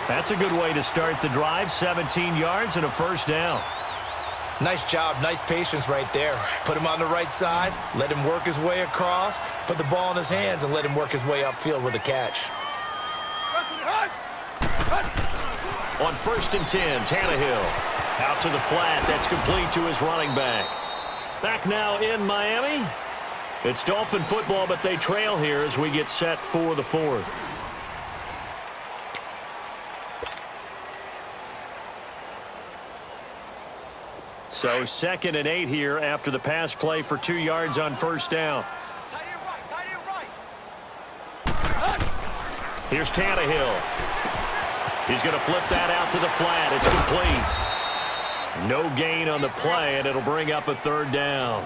That's a good way to start the drive. 17 yards and a first down. Nice job, nice patience right there. Put him on the right side, let him work his way across, put the ball in his hands, and let him work his way upfield with a catch. On 1st and 10, Tannehill. Out to the flat. That's complete to his running back. Back now in Miami. It's Dolphin football, but they trail here as we get set for the 4th. So 2nd and 8 here after the pass play for 2 yards on 1st down. Here's Tannehill. He's going to flip that out to the flat. It's complete. No gain on the play, and it'll bring up a 3rd down.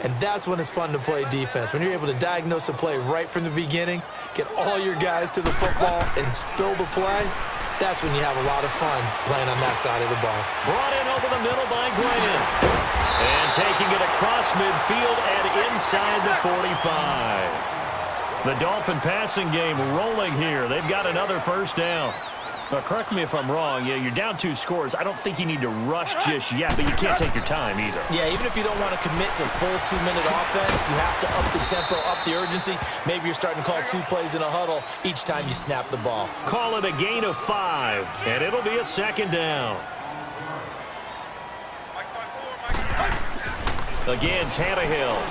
And that's when it's fun to play defense. When you're able to diagnose a play right from the beginning, get all your guys to the football, and spill the play, that's when you have a lot of fun playing on that side of the ball. Brought in over the middle by Graham. And taking it across midfield and inside the 45. The Dolphin passing game rolling here. They've got another 1st down. Now, correct me if I'm wrong. Yeah, you're down 2 scores. I don't think you need to rush just yet, but you can't take your time either. Yeah, even if you don't want to commit to full 2-minute offense, you have to up the tempo, up the urgency. Maybe you're starting to call 2 plays in a huddle each time you snap the ball. Call it a gain of 5, and it'll be a 2nd down. Again, Tannehill.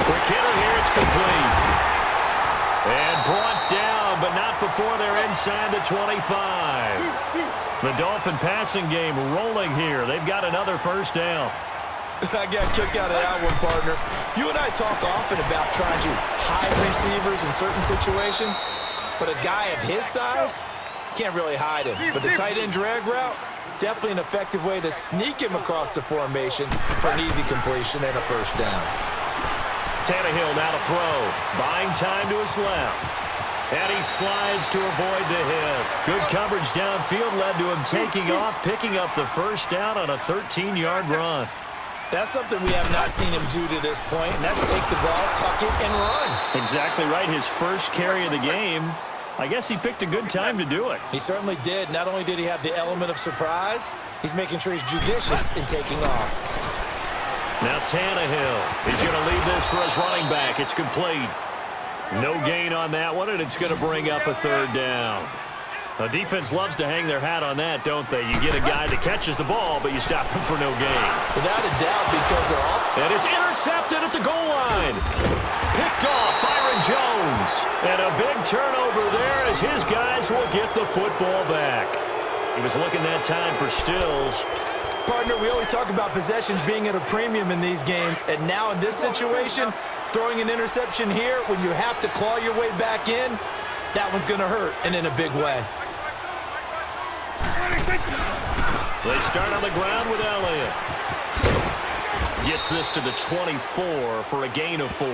Quick hitter here, it's complete. And brought down, but not before they're inside the 25. The Dolphin passing game rolling here. They've got another 1st down. I got a kick out of that one, partner. You and I talk often about trying to hide receivers in certain situations, but a guy of his size can't really hide him. But the tight end drag route, definitely an effective way to sneak him across the formation for an easy completion and a 1st down. Tannehill now to throw. Buying time to his left. And he slides to avoid the hit. Good coverage downfield led to him taking off, picking up the 1st down on a 13-yard run. That's something we have not seen him do to this point, and that's take the ball, tuck it, and run. Exactly right. His first carry of the game. I guess he picked a good time to do it. He certainly did. Not only did he have the element of surprise, he's making sure he's judicious in taking off. Now Tannehill. He's going to leave this for his running back. It's complete. No gain on that one, and it's going to bring up a 3rd down. The defense loves to hang their hat on that, don't they? You get a guy that catches the ball, but you stop him for no gain. Without a doubt, because they're all... And it's intercepted at the goal line. Picked off Byron Jones. And a big turnover there as his guys will get the football back. He was looking that time for Stills. Partner, we always talk about possessions being at a premium in these games, and now in this situation, throwing an interception here when you have to claw your way back in, that one's going to hurt, and in a big way. They start on the ground with Elliott. Gets this to the 24 for a gain of 4.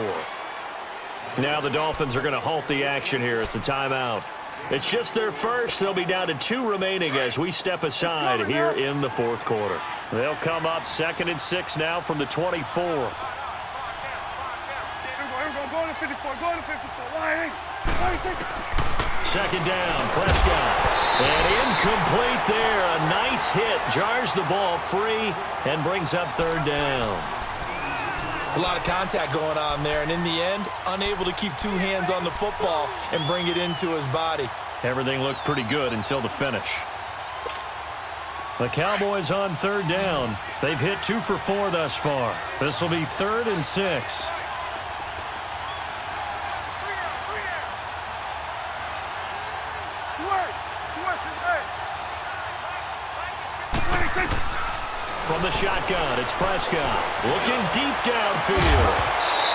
Now the Dolphins are going to halt the action here. It's a timeout. It's just their first. They'll be down to 2 remaining as we step aside here in the 4th quarter. They'll come up 2nd and 6 now from the 24. Second down, Prescott. And incomplete there. A nice hit. Jars the ball free and brings up 3rd down. It's a lot of contact going on there, and in the end, unable to keep 2 hands on the football and bring it into his body. Everything looked pretty good until the finish. The Cowboys on 3rd down. They've hit 2 for 4 thus far. This will be 3rd and 6. From the shotgun, it's Prescott. Looking deep downfield.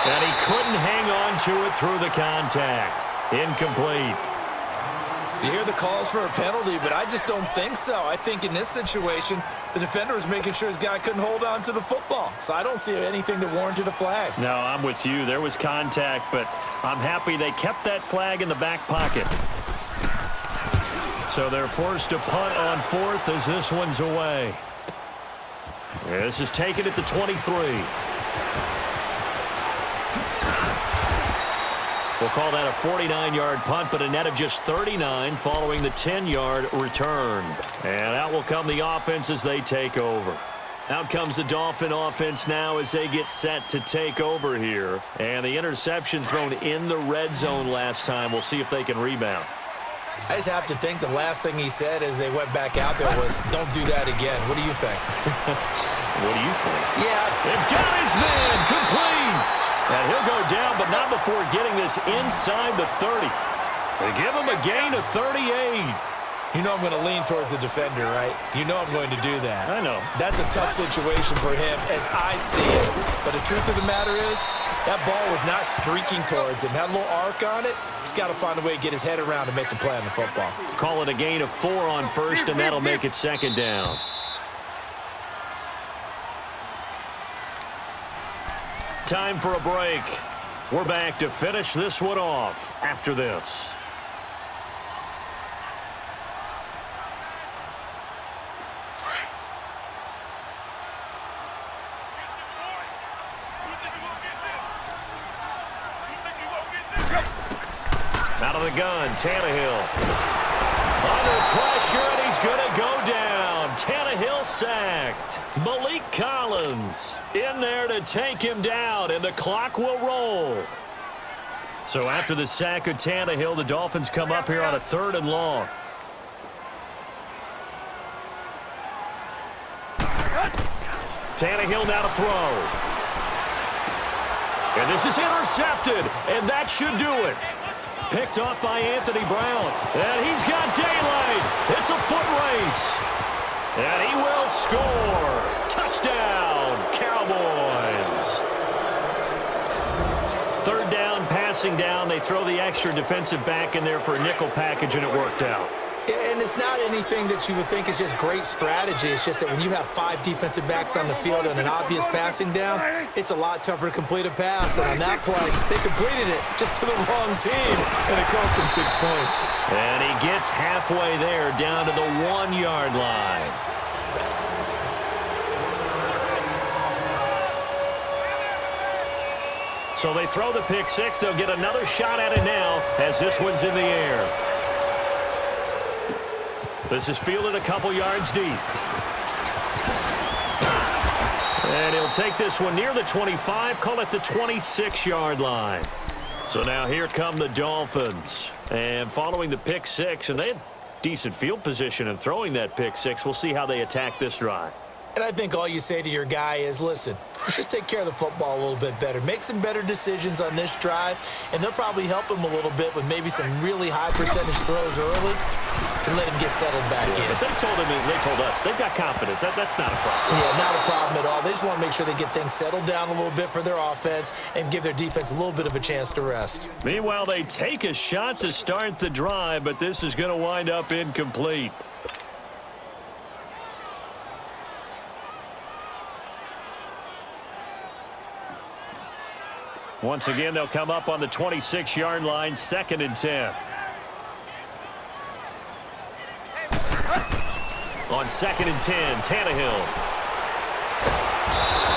And he couldn't hang on to it through the contact. Incomplete. You hear the calls for a penalty, but I just don't think so. I think in this situation, the defender was making sure his guy couldn't hold on to the football. So I don't see anything that warranted a flag. No, I'm with you. There was contact, but I'm happy they kept that flag in the back pocket. So they're forced to punt on 4th as this one's away. This is taken at the 23. 2nd We'll call that a 49-yard punt, but a net of just 39 following the 10-yard return. And out will come the offense as they take over. Out comes the Dolphin offense now as they get set to take over here. And the interception thrown in the red zone last time. We'll see if they can rebound. I just have to think the last thing he said as they went back out there was, don't do that again. What do you think? What do you think? Yeah. They've got his man complete. And he'll go down, but not before getting this inside the 30. They give him a gain of 38. You know I'm going to lean towards the defender, right? You know I'm going to do that. I know. That's a tough situation for him as I see it. But the truth of the matter is, that ball was not streaking towards him. Had a little arc on it. He's got to find a way to get his head around and make a play on the football. Call it a gain of 4 on first, and that'll make it second down. Time for a break. We're back to finish this one off after this. Out of the gun, Tannehill. Under pressure, and he's going to go down. Tannehill sacked. Malik Collins in there to take him down, and the clock will roll. So after the sack of Tannehill, the Dolphins come up here on a 3rd and long. Tannehill now to throw. And this is intercepted, and that should do it. Picked off by Anthony Brown. And he's got daylight. It's a foot race. And he will score. Touchdown, Cowboys. 3rd down, passing down. They throw the extra defensive back in there for a nickel package, and it worked out. And it's not anything that you would think is just great strategy. It's just that when you have 5 defensive backs on the field and an obvious passing down, it's a lot tougher to complete a pass. And on that play, they completed it just to the wrong team, and it cost them 6 points. And he gets halfway there, down to the 1-yard line. So they throw the pick 6. They'll get another shot at it now as this one's in the air. This is fielded a couple yards deep. And he'll take this one near the 25, call it the 26-yard line. So now here come the Dolphins. And following the pick 6, and they had decent field position in throwing that pick 6. We'll see how they attack this drive. And I think all you say to your guy is, listen, let's just take care of the football a little bit better. Make some better decisions on this drive, and they'll probably help him a little bit with maybe some really high percentage throws early to let him get settled back in. But they told us they've got confidence. That's not a problem. Yeah, not a problem at all. They just want to make sure they get things settled down a little bit for their offense and give their defense a little bit of a chance to rest. Meanwhile, they take a shot to start the drive, but this is going to wind up incomplete. Once again, they'll come up on the 26-yard line, 2nd and 10. On 2nd and 10, Tannehill.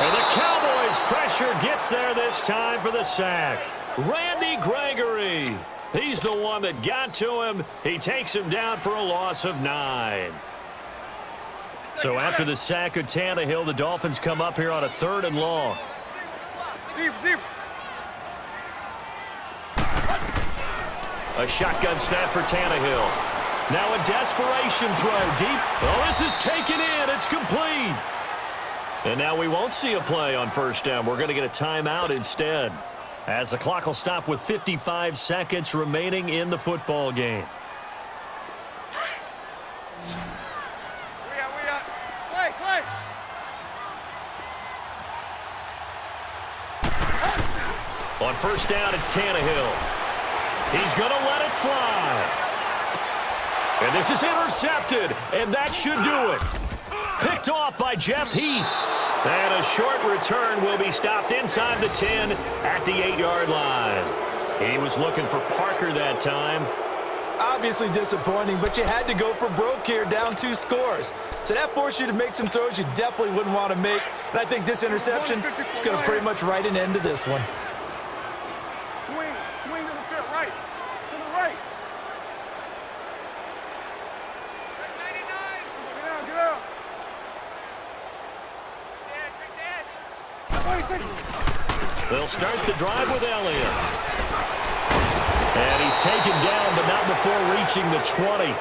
And the Cowboys' pressure gets there this time for the sack. Randy Gregory. He's the one that got to him. He takes him down for a loss of 9. So after the sack of Tannehill, the Dolphins come up here on a 3rd and long. A shotgun snap for Tannehill. Now a desperation throw deep. Oh, this is taken in. It's complete. And now we won't see a play on 1st down. We're going to get a timeout instead, as the clock will stop with 55 seconds remaining in the football game. On 1st down, it's Tannehill. He's going to let it fly. And this is intercepted, and that should do it. Picked off by Jeff Heath. And a short return will be stopped inside the 10 at the 8-yard line. He was looking for Parker that time. Obviously disappointing, but you had to go for broke here, down 2 scores. So that forced you to make some throws you definitely wouldn't want to make. And I think this interception is going to pretty much write an end to this one. They'll start the drive with Elliott. And he's taken down, but not before reaching the 20.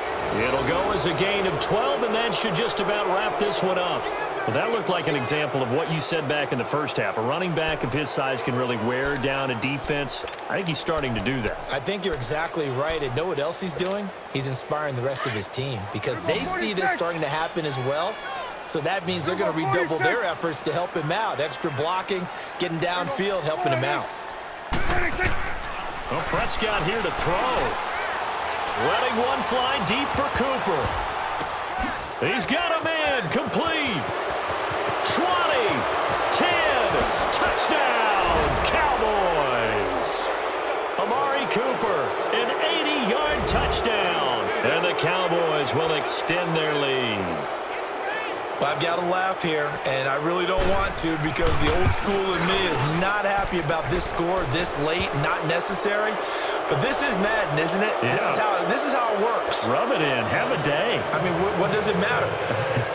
It'll go as a gain of 12, and that should just about wrap this one up. Well, that looked like an example of what you said back in the first half. A running back of his size can really wear down a defense. I think he's starting to do that. I think you're exactly right. And know what else he's doing? He's inspiring the rest of his team because they see this starting to happen as well. So that means they're going to redouble their efforts to help him out. Extra blocking, getting downfield, helping him out. Well, Prescott here to throw. Letting one fly deep for Cooper. He's got a man. Complete. 20, 10, touchdown, Cowboys. Amari Cooper, an 80-yard touchdown. And the Cowboys will extend their lead. Well, I've got to laugh here, and I really don't want to because the old school in me is not happy about this score this late, not necessary. But this is Madden, isn't it? Yeah. This is how it works. Rub it in. Have a day. I mean, what does it matter?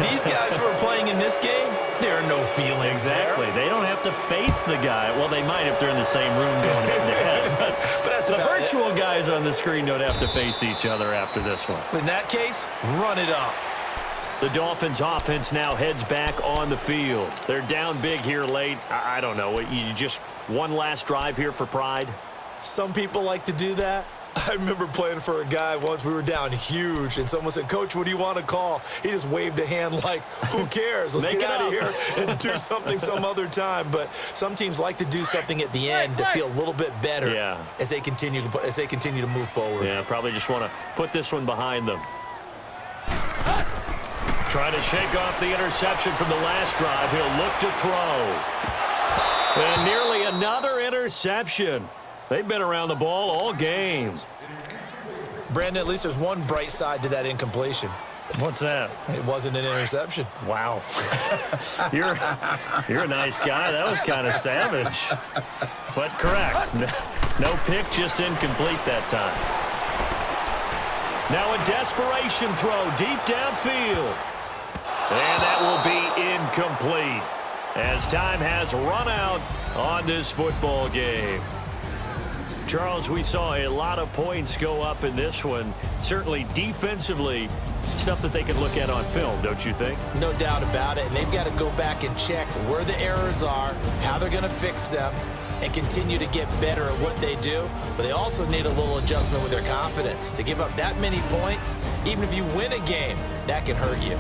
These guys who are playing in this game, there are no feelings Exactly. there. They don't have to face the guy. Well, they might if they're in the same room going head-to-head. But that's the about virtual it. guys on the screen don't have to face each other after this one. In that case, run it up. The Dolphins offense now heads back on the field. They're down big here late. I don't know. You just one last drive here for pride? Some people like to do that. I remember playing for a guy once. We were down huge, and someone said, "Coach, what do you want to call?" He just waved a hand like, who cares? Let's get out of here and do something some other time. But some teams like to do something at the end to feel a little bit better as they continue to move forward. Yeah, probably just want to put this one behind them. Trying to shake off the interception from the last drive. He'll look to throw. And nearly another interception. They've been around the ball all game. Brandon, at least there's one bright side to that incompletion. What's that? It wasn't an interception. Wow. You're a nice guy. That was kind of savage. But correct. No pick, just incomplete that time. Now a desperation throw deep downfield. And that will be incomplete as time has run out on this football game. Charles, we saw a lot of points go up in this one. Certainly defensively, stuff that they can look at on film, don't you think? No doubt about it. And they've got to go back and check where the errors are, how they're going to fix them, and continue to get better at what they do. But they also need a little adjustment with their confidence. To give up that many points, even if you win a game, that can hurt you.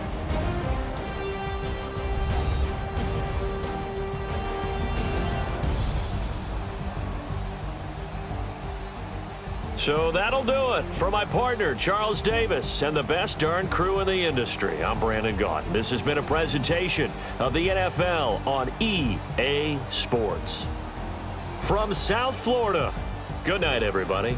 So that'll do it for my partner, Charles Davis, and the best darn crew in the industry. I'm Brandon Gaudin. This has been a presentation of the NFL on EA Sports. From South Florida, good night, everybody.